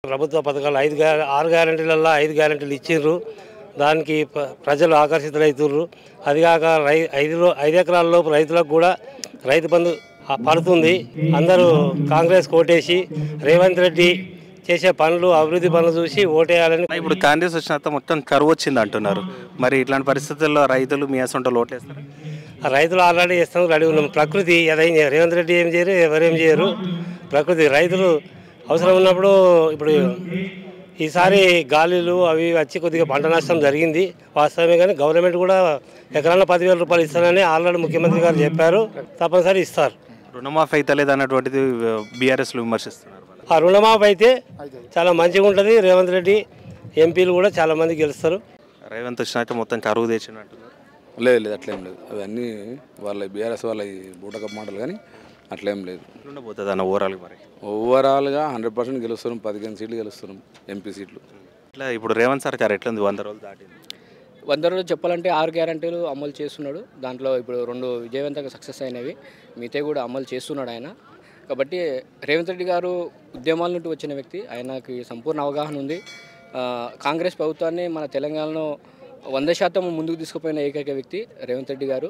ప్రభుత్వ పథకాలు 6 గ్యారెంటీలలో 5 గ్యారెంటీలు ఇచ్చిండ్రు. దానికి ప్రజలు ఆకర్షితులవుతుర్రు. అదిగాక 5 ఎకరాల లోపు రైతులకు కూడా రైతు బంధు పడుతుంది. అందరూ కాంగ్రెస్ కోటేసి రేవంత్ రెడ్డి చేసే పనులు, అభివృద్ధి పనులు చూసి ఓటేయాలని. ఇప్పుడు కాంగ్రెస్ వచ్చినంత మొత్తం కరువు వచ్చింది అంటున్నారు. మరి ఇట్లాంటి పరిస్థితుల్లో రైతులు మీ అసొంటోళ్ళు ఓటేస్తారు? రైతులు ఆల్రెడీ ఇస్తాం, రెడీ ఉన్నాం. ప్రకృతి ఏదైనా రేవంత్ రెడ్డి ఏం చేయరు, ఎవరేం చేయరు. ప్రకృతి రైతులు అవసరం ఉన్నప్పుడు, ఇప్పుడు ఈసారి గాలిలు అవి వచ్చి కొద్దిగా పంట నష్టం జరిగింది వాస్తవమే, కానీ గవర్నమెంట్ కూడా ఎకరాన 10,000 రూపాయలు ఇస్తానని ఆల్రెడీ ముఖ్యమంత్రి గారు చెప్పారు. తప్పనిసరి ఇస్తారు. రుణమాఫీ అయితే లేదన్నటువంటిది బీఆర్ఎస్లు విమర్శిస్తున్నారు. ఆ రుణమాఫీ అయితే చాలా మంచిగా ఉంటుంది. రేవంత్ రెడ్డి ఎంపీలు కూడా చాలా మంది గెలుస్తారు. రేవంత్ వచ్చినాక మొత్తం కరువు తెచ్చినట్టు లేదు, అట్లేం లేదు. అవన్నీ వాళ్ళ బీఆర్ఎస్ వాళ్ళ బూటకప్ మాటలు, కానీ అట్లేం లేదు. పోతుంది అన్న ఓవరాల్గా. మరి ఓవరాల్గా 100% గెలుస్తున్నాం. 15 సీట్లు గెలుస్తున్నాం, ఎంపీ సీట్లు. ఇట్లా ఇప్పుడు రేవంత్ సర్కార్ ఎట్లుంది? 100 రోజులు దాటింది. 100 రోజులు చెప్పాలంటే 6 గ్యారెంటీలు అమలు చేస్తున్నాడు. దాంట్లో ఇప్పుడు 2 విజయవంతంగా సక్సెస్ అయినవి, మిగతా కూడా అమలు చేస్తున్నాడు ఆయన. కాబట్టి రేవంత్ రెడ్డి గారు ఉద్యమాల నుండి వచ్చిన వ్యక్తి, ఆయనకి సంపూర్ణ అవగాహన ఉంది. కాంగ్రెస్ ప్రభుత్వాన్ని మన తెలంగాణలో 100% ముందుకు తీసుకుపోయిన ఏకైక వ్యక్తి రేవంత్ రెడ్డి గారు.